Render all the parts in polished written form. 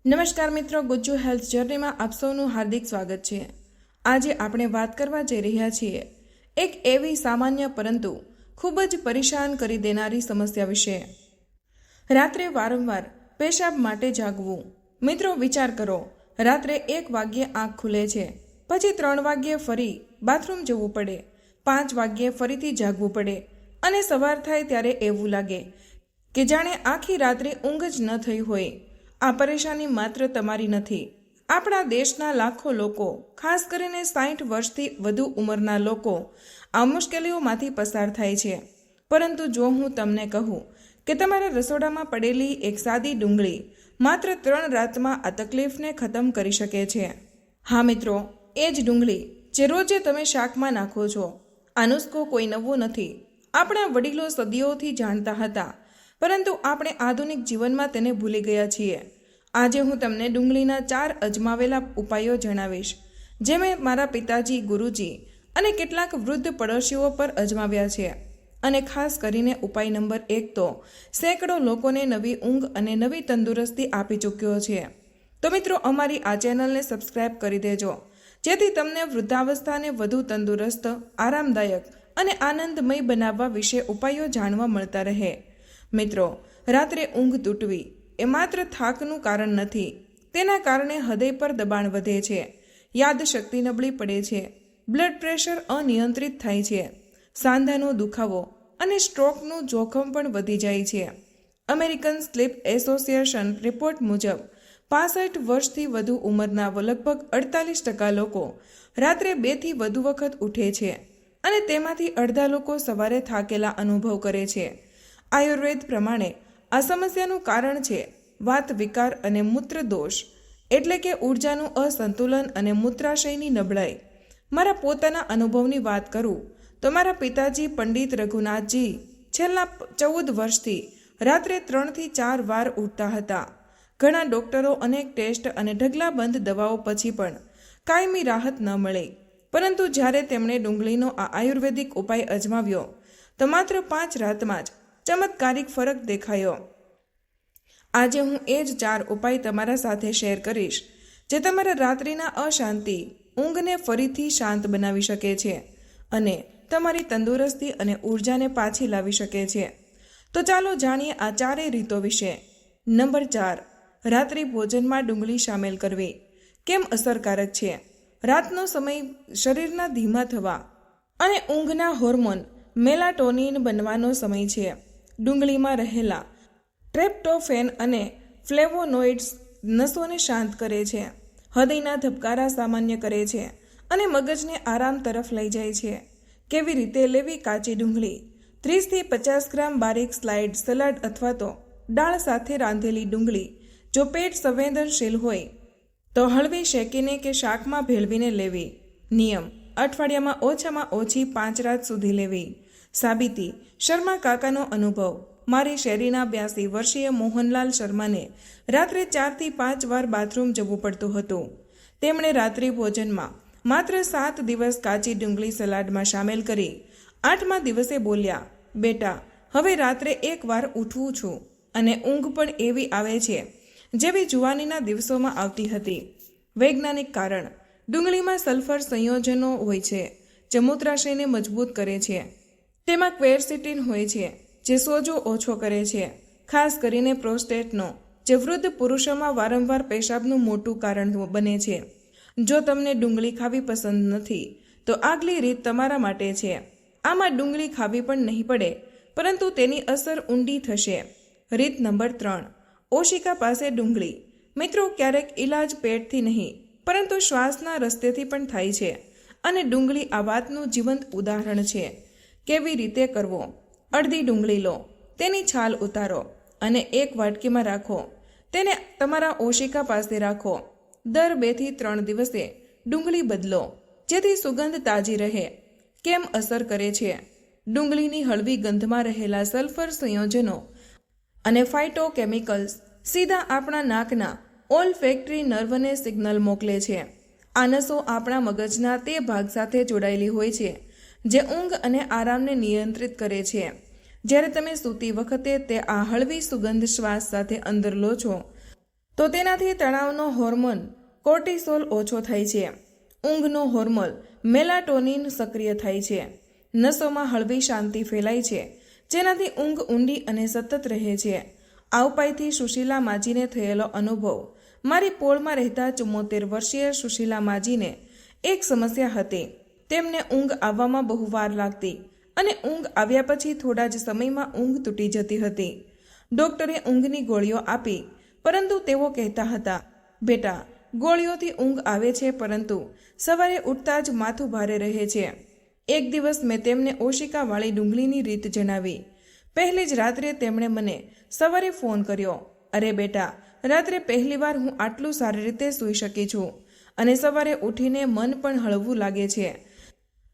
નમસ્કાર મિત્રો, ગુજ્જુ હેલ્થ જર્નીમાં આપ સૌનું હાર્દિક સ્વાગત છે। આજે આપણે વાત કરવા જઈ રહ્યા છીએ એક એવી સામાન્ય પરંતુ ખૂબ જ પરેશાન કરી દેનારી સમસ્યા વિશે। રાત્રે વારંવાર પેશાબ માટે જાગવું। મિત્રો વિચાર કરો, રાત્રે 1 વાગ્યે આંખ ખુલે છે, પછી 3 વાગ્યે ફરી બાથરૂમ જવું પડે, 5 વાગ્યે ફરીથી જાગવું પડે અને સવાર થાય ત્યારે એવું લાગે કે જાણે આખી રાત્રે ઊંઘ જ ન થઈ હોય। આ પરેશાની માત્ર તમારી નથી, આપણા દેશના લાખો લોકો, ખાસ કરીને 60 વર્ષથી વધુ ઉંમરના લોકો આ મુશ્કેલીઓમાંથી પસાર થાય છે। પરંતુ જો હું તમને કહું કે તમારા રસોડામાં પડેલી એક સાદી ડુંગળી માત્ર 3 રાતમાં આ તકલીફને ખતમ કરી શકે છે। હા મિત્રો, એ જ ડુંગળી જે રોજે તમે શાકમાં નાખો છો। આ નુસ્ખો કોઈ નવો નથી, આપણા વડીલો સદીઓથી જાણતા હતા, પરંતુ આપણે આધુનિક જીવનમાં તેને ભૂલી ગયા છીએ। આજે હું તમને ડુંગળીના 4 અજમાવેલા ઉપાયો જણાવીશ, જે મેં મારા પિતાજી, ગુરુજી અને કેટલાક વૃદ્ધ પડોશીઓ પર અજમાવ્યા છે। અને ખાસ કરીને ઉપાય નંબર 1 તો સેંકડો લોકોને નવી ઊંઘ અને નવી તંદુરસ્તી આપી ચૂક્યો છે। તો મિત્રો, અમારી આ ચેનલને સબસ્ક્રાઇબ કરી દેજો, જેથી તમને વૃદ્ધાવસ્થાને વધુ તંદુરસ્ત, આરામદાયક અને આનંદમય બનાવવા વિશે ઉપાયો જાણવા મળતા રહે। મિત્રો, રાત્રે ઊંઘ તૂટવી એ માત્ર થાકનું કારણ નથી, તેના કારણે હૃદય પર દબાણ વધે છે, યાદશક્તિ નબળી પડે છે, બ્લડ પ્રેશર અનિયંત્રિત થાય છે, સાંધાનો દુખાવો અને સ્ટ્રોકનું જોખમ પણ વધી જાય છે। અમેરિકન સ્લીપ એસોસિએશન રિપોર્ટ મુજબ 65 વર્ષથી વધુ ઉંમરના લગભગ 48% લોકો રાત્રે 2 થી વધુ વખત ઉઠે છે અને તેમાંથી અડધા લોકો સવારે થાકેલા અનુભવ કરે છે। આયુર્વેદ પ્રમાણે આ સમસ્યાનું કારણ છે વાત વિકાર અને મૂત્ર દોષ, એટલે કે ઉર્જાનું અસંતુલન અને મૂત્રાશયની નબળાઈ। મારા પોતાના અનુભવની વાત કરું તો મારા પિતાજી પંડિત રઘુનાથજી છેલ્લા 14 વર્ષથી રાત્રે 3 થી 4 વાર ઉઠતા હતા। ઘણા ડોક્ટરો અનેક ટેસ્ટ અને ઢગલાબંધ દવાઓ પછી પણ કાયમી રાહત ન મળી, પરંતુ જ્યારે તેમણે ડુંગળીનો આ આયુર્વેદિક ઉપાય અજમાવ્યો તો માત્ર 5 રાતમાં જ ચમત્કારિક ફરક દેખાયો। આજે હું એ જ 4 ઉપાય તમારા સાથે શેર કરીશ, જે તમારા રાત્રિના અશાંતિ, ઊંઘને ફરીથી શાંત બનાવી શકે છે અને તમારી તંદુરસ્તી અને ઉર્જાને પાછી લાવી શકે છે। તો ચાલો જાણીએ આ 4 રીતો વિશે। નંબર 4, રાત્રિ ભોજનમાં ડુંગળી સામેલ કરવી। કેમ અસરકારક છે? રાતનો સમય શરીરના ધીમા થવા અને ઊંઘના હોર્મોન મેલાટોનિન બનવાનો સમય છે। ડુંગળીમાં રહેલા ટ્રેપ્ટોફેન અને ફ્લેવોનોઇડ્સ નસોને શાંત કરે છે, હૃદયના ધબકારા સામાન્ય કરે છે અને મગજને આરામ તરફ લઈ જાય છે। કેવી રીતે લેવી કાચી ડુંગળી? 30 થી 50 ગ્રામ બારીક સ્લાઇડ સલાડ અથવા તો દાળ સાથે રાંધેલી ડુંગળી જો પેટ સંવેદનશીલ હોય તો હળવી શેકીને કે શાકમાં ભેળવીને લેવી। નિયમ: અઠવાડિયામાં ઓછામાં ઓછી 5 રાત સુધી લેવી। સાબિતી: શર્મા કાકાનો અનુભવ। મારી શેરીના 82 વર્ષીય મોહનલાલ શર્માને રાત્રે 4 થી 5 વાર બાથરૂમ જવું પડતું હતું। તેમણે રાત્રિ ભોજનમાં માત્ર 7 દિવસ કાચી ડુંગળી સલાડમાં સામેલ કરી 8મા દિવસે બોલ્યા, બેટા, હવે રાત્રે 1 વાર ઉઠું છું અને ઊંઘ પણ એવી આવે છે જેવી જુવાનીના દિવસોમાં આવતી હતી। વૈજ્ઞાનિક કારણ: ડુંગળીમાં સલ્ફર સંયોજનો હોય છે જે મૂત્રાશયને મજબૂત કરે છે। તેમાં ક્વેરસીટીન હોય છે જે સોજો ઓછો કરે છે, ખાસ કરીને પ્રોસ્ટેટનો, જે વૃદ્ધ પુરુષોમાં વારંવાર પેશાબનું મોટું કારણ બને છે। જો તમને ડુંગળી ખાવી પસંદ નથી તો આગલી રીત તમારા માટે છે। આમાં ડુંગળી ખાવી પણ નહીં પડે, પરંતુ તેની અસર ઊંડી થશે। રીત નંબર 3, ઓશિકા પાસે ડુંગળી। મિત્રો, ક્યારેક ઈલાજ પેટથી નહીં પરંતુ શ્વાસના રસ્તેથી પણ થાય છે અને ડુંગળી આ વાતનું જીવંત ઉદાહરણ છે। કેવી રીતે કરવો? અડધી ડુંગળી લો, તેની છાલ ઉતારો અને એક વાટકીમાં રાખો, તેને તમારા ઓશિકા પાસે રાખો। દર 2 થી 3 દિવસે ડુંગળી બદલો, જેથી સુગંધ તાજી રહે। કેમ અસર કરે છે? ડુંગળીની હળવી ગંધમાં રહેલા સલ્ફર સંયોજનો અને ફાઇટોકેમિકલ્સ સીધા આપણા નાકના ઓલ્ફેક્ટરી નર્વને સિગ્નલ મોકલે છે। આ નસો આપણા મગજના તે ભાગ સાથે જોડાયેલી હોય છે જે ઊંઘ અને આરામને નિયંત્રિત કરે છે। જ્યારે તમે સૂતી વખતે તે આ હળવી સુગંધ શ્વાસ સાથે અંદર લો છો તો તેનાથી તણાવનો હોર્મોન કોર્ટિસોલ ઓછો થાય છે, ઊંઘનો હોર્મોન મેલાટોનિન સક્રિય થાય છે, નસોમાં હળવી શાંતિ ફેલાય છે, જેનાથી ઊંઘ ઊંડી અને સતત રહે છે. આ ઉપાયથી સુશીલા માજીને થયેલો અનુભવ. મારી પોળમાં રહેતા 74 વર્ષીય સુશીલા માજીને એક સમસ્યા હતી. તેમને ઊંઘ આવવામાં બહુ વાર લાગતી અને ઊંઘ આવ્યા પછી થોડા જ સમયમાં ઊંઘ તૂટી જતી હતી. ડોક્ટરે ઊંઘની ગોળીઓ આપી, પરંતુ તેઓ કહેતા હતા, બેટા, ગોળીઓથી ઊંઘ આવે છે, પરંતુ સવારે ઉઠતા જ માથું ભારે રહે છે. એક દિવસ મેં તેમને ઓશિકાવાળી ડુંગળીની રીત જણાવી. પહેલી જ રાત્રે તેમણે મને સવારે ફોન કર્યો, અરે બેટા, રાત્રે પહેલીવાર હું આટલું સારી રીતે સૂઈ શકી છું અને સવારે ઉઠીને મન પણ હળવું લાગે છે.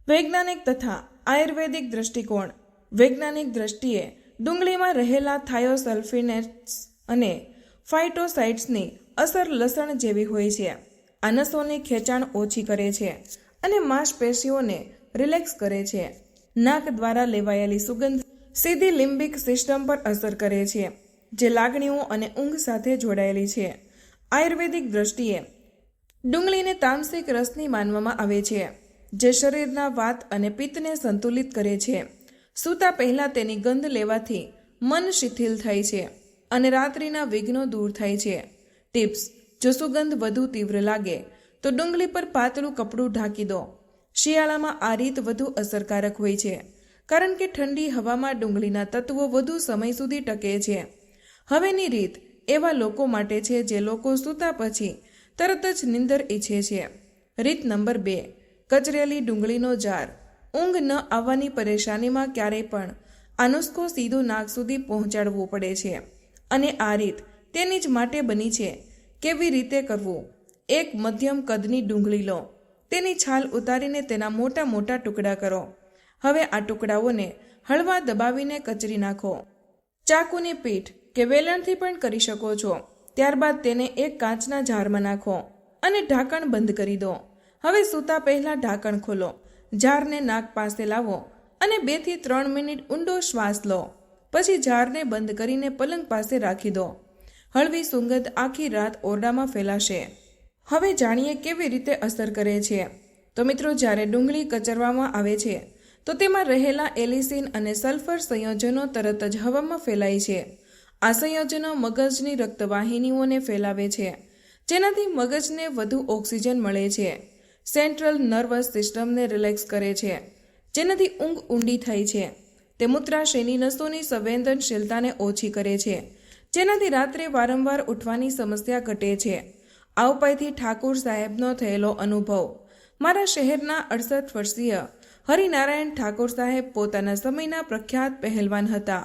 વૈજ્ઞાનિક તથા આયુર્વેદિક દ્રષ્ટિકોણ. વૈજ્ઞાનિક દ્રષ્ટિએ ડુંગળીમાં રહેલા થાયોસલ્ફેનેટ્સ અને ફાઇટોસાઇટ્સની અસર લસણ જેવી હોય છે. આ નસોની ખેંચાણ ઓછી કરે છે અને માંસપેશીઓને રિલેક્સ કરે છે. નાક દ્વારા લેવાયેલી સુગંધ સીધી લિમ્બિક સિસ્ટમ પર અસર કરે છે, જે લાગણીઓ અને ઊંઘ સાથે જોડાયેલી છે. આયુર્વેદિક દ્રષ્ટિએ ડુંગળીને તામસિક રસની માનવામાં આવે છે, જે શરીરના વાત અને પિત્તને સંતુલિત કરે છે. સૂતા પહેલાં તેની ગંધ લેવાથી મન શિથિલ થાય છે અને રાત્રિના વિઘ્નો દૂર થાય છે. ટિપ્સ: જો સુગંધ વધુ તીવ્ર લાગે તો ડુંગળી પર પાતળું કપડું ઢાંકી દો. શિયાળામાં આ રીત વધુ અસરકારક હોય છે, કારણ કે ઠંડી હવામાં ડુંગળીના તત્વો વધુ સમય સુધી ટકે છે. હવેની રીત એવા લોકો માટે છે જે લોકો સૂતા પછી તરત જ નીંદર ઈચ્છે છે. રીત નંબર 2: કચરેલી ડુંગળીનો જાર. ઊંઘ ન આવવાની પરેશાનીમાં ક્યારેય પણ આ નુસ્ખો સીધું નાક સુધી પહોંચાડવો પડે છે અને આ રીત તેની જ માટે બની છે. કેવી રીતે કરવું? એક મધ્યમ કદની ડુંગળી લો. તેની છાલ ઉતારીને તેના મોટા મોટા ટુકડા કરો. હવે આ ટુકડાઓને હળવા દબાવીને કચરી નાખો. ચાકુની પીઠ કે વેલણથી પણ કરી શકો છો. ત્યારબાદ તેને એક કાચના જારમાં નાખો અને ઢાંકણ બંધ કરી દો. હવે સૂતા પહેલાં ઢાંકણ ખોલો, જારને નાક પાસે લાવો અને 2 થી 3 મિનિટ ઊંડો શ્વાસ લો. પછી જારને બંધ કરીને પલંગ પાસે રાખી દો. હળવી સુગંધ આખી રાત ઓરડામાં ફેલાશે. હવે જાણીએ કેવી રીતે અસર કરે છે. તો મિત્રો, જ્યારે ડુંગળી કચરવામાં આવે છે તો તેમાં રહેલા એલિસિન અને સલ્ફર સંયોજનો તરત જ હવામાં ફેલાય છે. આ સંયોજનો મગજની રક્તવાહિનીઓને ફેલાવે છે, જેનાથી મગજને વધુ ઓક્સિજન મળે છે. સેન્ટ્રલ નર્વસ સિસ્ટમને રિલેક્સ કરે છે, જેનાથી ઊંઘ ઊંડી થાય છે. તે મૂત્રાશયની નસોની સંવેદનશીલતાને ઓછી કરે છે, જેનાથી રાત્રે વારંવાર ઉઠવાની સમસ્યા ઘટે છે. આ ઉપાયથી ઠાકુર સાહેબનો થયેલો અનુભવ. મારા શહેરના 68 વર્ષીય હરિનારાયણ ઠાકોર સાહેબ પોતાના સમયના પ્રખ્યાત પહેલવાન હતા,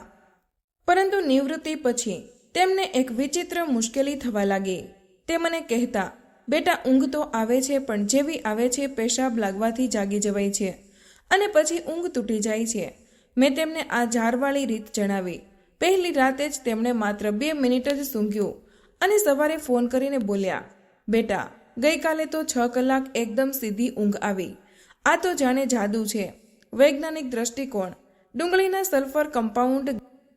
પરંતુ નિવૃત્તિ પછી તેમને એક વિચિત્ર મુશ્કેલી થવા લાગી. તે મને કહેતા, બેટા, ઊંઘ તો આવે છે, પણ જેવી આવે છે પેશાબ લાગવાથી જાગી જવાય છે અને પછી ઊંઘ તૂટી જાય છે. મેં તેમને આ જારવાળી રીત જણાવી. પહેલી રાતે જ તેમણે માત્ર 2 મિનિટ જ સૂંઘ્યું અને સવારે ફોન કરીને બોલ્યા, બેટા, ગઈકાલે તો 6 કલાક એકદમ સીધી ઊંઘ આવી. આ તો જાણે જાદુ છે. વૈજ્ઞાનિક દ્રષ્ટિકોણ. ડુંગળીના સલ્ફર કમ્પાઉન્ડ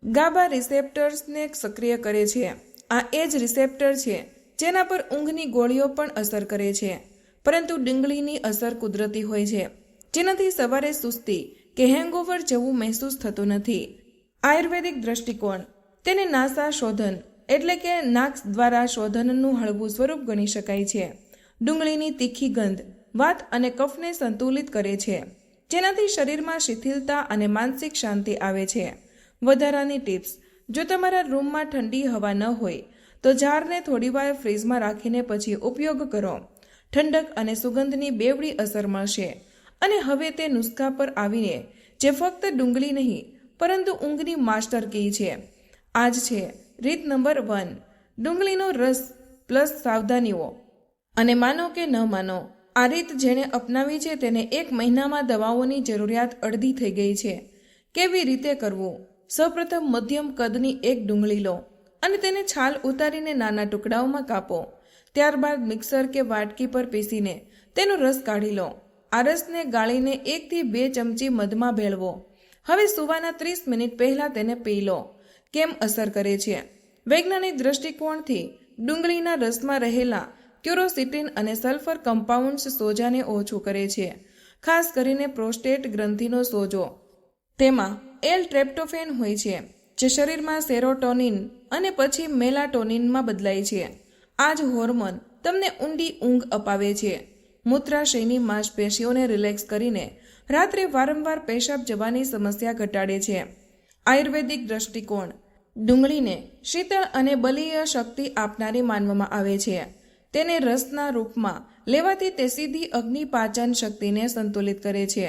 ગાબા રિસેપ્ટર્સને સક્રિય કરે છે. આ એ જ રિસેપ્ટર છે જેના પર ઊંઘની ગોળીઓ પણ અસર કરે છે, પરંતુ ડુંગળીની અસર કુદરતી હોય છે, જેનાથી સવારે સુસ્તી કે હેંગઓવર જેવું મહેસૂસ થતું નથી. આયુર્વેદિક દ્રષ્ટિકોણ. તેને નાસા શોધન એટલે કે નાક દ્વારા શોધનનું હળવું સ્વરૂપ ગણી શકાય છે. ડુંગળીની તીખી ગંધ વાત અને કફને સંતુલિત કરે છે, જેનાથી શરીરમાં શિથિલતા અને માનસિક શાંતિ આવે છે. વધારાની ટિપ્સ: જો તમારા રૂમમાં ઠંડી હવા ન હોય તો જારને થોડીવાર ફ્રીઝમાં રાખીને પછી ઉપયોગ કરો. ઠંડક અને સુગંધની બેવડી અસર મળશે. અને હવે તે નુસ્ખા પર આવીએ, જે ફક્ત ડુંગળી નહીં પરંતુ ઊંઘની માસ્ટર કી છે. આજ છે રીત નંબર 1: ડુંગળીનો રસ પ્લસ સાવધાનીઓ. અને માનો કે ન માનો, આ રીત જેણે અપનાવી છે તેને 1 મહિનામાં દવાઓની જરૂરિયાત અડધી થઈ ગઈ છે. કેવી રીતે કરવું? સૌપ્રથમ મધ્યમ કદની એક ડુંગળી લો અને તેને છાલ ઉતારીને નાના ટુકડાઓમાં કાપો. ત્યારબાદ મિક્સર કે વાટકી પર પીસીને તેનો રસ કાઢી લો. આ રસને ગાળીને 1 થી 2 ચમચી મધમાં ભેળવો. હવે સૂવાના 30 મિનિટ પહેલા તેને પી લો. કેમ અસર કરે છે? વૈજ્ઞાનિક દ્રષ્ટિકોણથી ડુંગળીના રસમાં રહેલા ક્યુરોસિટીન અને સલ્ફર કમ્પાઉન્ડ્સ સોજાને ઓછું કરે છે, ખાસ કરીને પ્રોસ્ટેટ ગ્રંથિનો સોજો. તેમાં એલ-ટ્રેપ્ટોફેન હોય છે, જે શરીરમાં સેરોટોનિન અને પછી મેલાટોનિનમાં બદલાય છે. આ જ હોર્મોન તમને ઊંડી ઊંઘ અપાવે છે, મૂત્રાશયની માંસપેશીઓને રિલેક્સ કરીને રાત્રે વારંવાર પેશાબ જવાની સમસ્યા ઘટાડે છે. આયુર્વેદિક દ્રષ્ટિકોણ ડુંગળીને શીતળ અને બલીય શક્તિ આપનારી માનવામાં આવે છે. તેને રસના રૂપમાં લેવાથી તે સીધી અગ્નિપાચન શક્તિને સંતુલિત કરે છે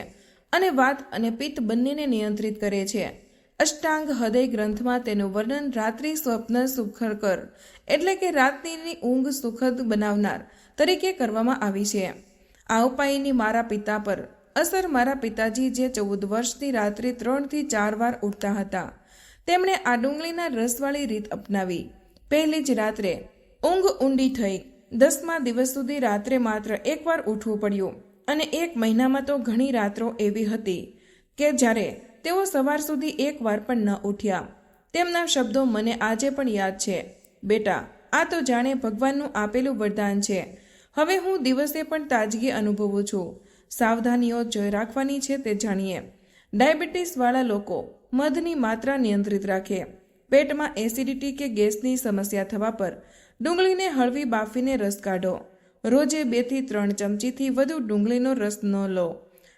અને વાત અને પિત્ત બંનેને નિયંત્રિત કરે છે. અષ્ટાંગ હૃદય ગ્રંથમાં તેનું વર્ણન રાત્રિ સ્વપ્ન સુખકર એટલે કે રાત્રિની ઊંઘ સુખદ બનાવનાર તરીકે કરવામાં આવી છે. આ ઉપાયની મારા પિતા પર અસર મારા પિતાજી જે 14 વર્ષથી રાત્રે 3 થી 4 વાર ઉઠતા હતા, તેમણે આ ડુંગળીના રસવાળી રીત અપનાવી. પહેલી જ રાત્રે ઊંઘ ઊંડી થઈ. 10મા દિવસ સુધી રાત્રે માત્ર એકવાર ઉઠવું પડ્યું અને 1 મહિનામાં તો ઘણી રાત્રો એવી હતી કે જ્યારે તેઓ સવાર સુધી એકવાર પણ ન ઉઠ્યા. તેમના શબ્દો મને આજે પણ યાદ છે, બેટા, આ તો જાણે ભગવાનનું આપેલું વરદાન છે. હવે હું દિવસે પણ તાજગી અનુભવું છું. સાવધાનીઓ જે રાખવાની છે તે જાણીએ. ડાયાબિટીસવાળા લોકો મધની માત્રા નિયંત્રિત રાખે. પેટમાં એસિડિટી કે ગેસની સમસ્યા થવા પર ડુંગળીને હળવી બાફીને રસ કાઢો. રોજે 2 થી 3 ચમચીથી વધુ ડુંગળીનો રસ ન લો.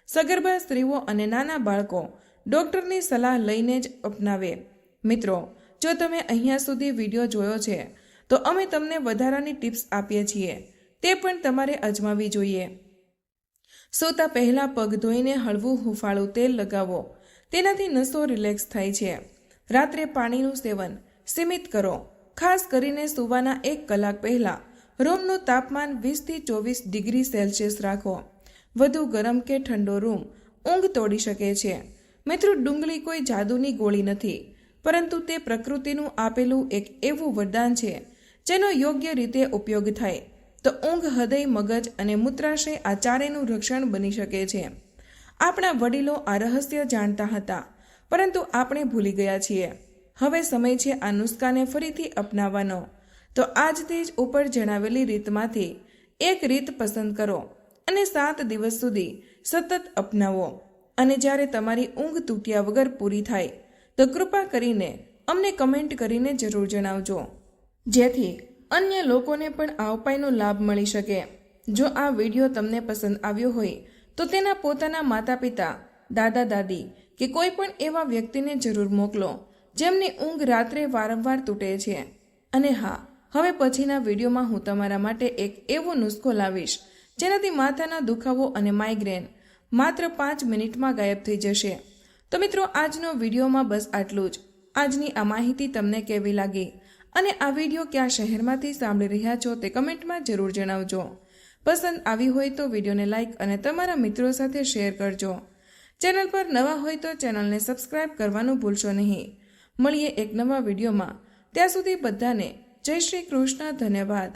સગર્ભા સ્ત્રીઓ અને નાના બાળકો ડોક્ટરની સલાહ લઈને જ અપનાવે. મિત્રો, જો તમે અહીંયા સુધી વિડીયો જોયો છે તો અમે તમને વધારાની ટિપ્સ આપીએ છીએ, તે પણ તમારે અજમાવી જોઈએ. સૂતા પહેલાં પગ ધોઈને હળવું હૂંફાળું તેલ લગાવો. તેનાથી નસો રિલેક્સ થાય છે. રાત્રે પાણીનું સેવન સીમિત કરો. ખાસ કરીને સૂવાના 1 કલાક પહેલાં રૂમનું તાપમાન 20 થી 24 ડિગ્રી સેલ્સિયસ રાખો. વધુ ગરમ કે ઠંડો રૂમ ઊંઘ તોડી શકે છે. મિત્રો, ડુંગળી કોઈ જાદુની ગોળી નથી, પરંતુ તે પ્રકૃતિનું આપેલું એક એવું વરદાન છે જેનો યોગ્ય રીતે ઉપયોગ થાય તો ઊંઘ, હૃદય, મગજ અને મૂત્રાશય આ ચારેયનું રક્ષણ બની શકે છે. આપણા વડીલો આ રહસ્ય જાણતા હતા, પરંતુ આપણે ભૂલી ગયા છીએ. હવે સમય છે આ નુસ્ખાને ફરીથી અપનાવવાનો. તો આજથી જ ઉપર જણાવેલી રીતમાંથી એક રીત પસંદ કરો અને 7 દિવસ સુધી સતત અપનાવો. અને જ્યારે તમારી ઊંઘ તૂટ્યા વગર પૂરી થાય તો કૃપા કરીને અમને કમેન્ટ કરીને જરૂર જણાવજો, જેથી અન્ય લોકોને પણ આ ઉપાયનો લાભ મળી શકે. જો આ વિડીયો તમને પસંદ આવ્યો હોય તો તેના પોતાના માતા પિતા, દાદા દાદી કે કોઈ પણ એવા વ્યક્તિને જરૂર મોકલો જેમની ઊંઘ રાત્રે વારંવાર તૂટે છે. અને હા, હવે પછીના વિડીયોમાં હું તમારા માટે એક એવો નુસ્ખો લાવીશ જેનાથી માથાના દુખાવો અને માઇગ્રેન માત્ર 5 મિનિટમાં ગાયબ થઈ જશે. તો મિત્રો, આજનો વિડીયોમાં બસ આટલું જ. આજની આ માહિતી તમને કેવી લાગી અને આ વિડીયો કયા શહેરમાંથી સાંભળી રહ્યા છો તે કમેન્ટમાં જરૂર જણાવજો. પસંદ આવી હોય તો વિડીયોને લાઇક અને તમારા મિત્રો સાથે શેર કરજો. ચેનલ પર નવા હોય તો ચેનલને સબસ્ક્રાઇબ કરવાનું ભૂલશો નહીં. મળીએ એક નવા વિડીયોમાં. ત્યાં સુધી બધાને જય શ્રી કૃષ્ણ. ધન્યવાદ.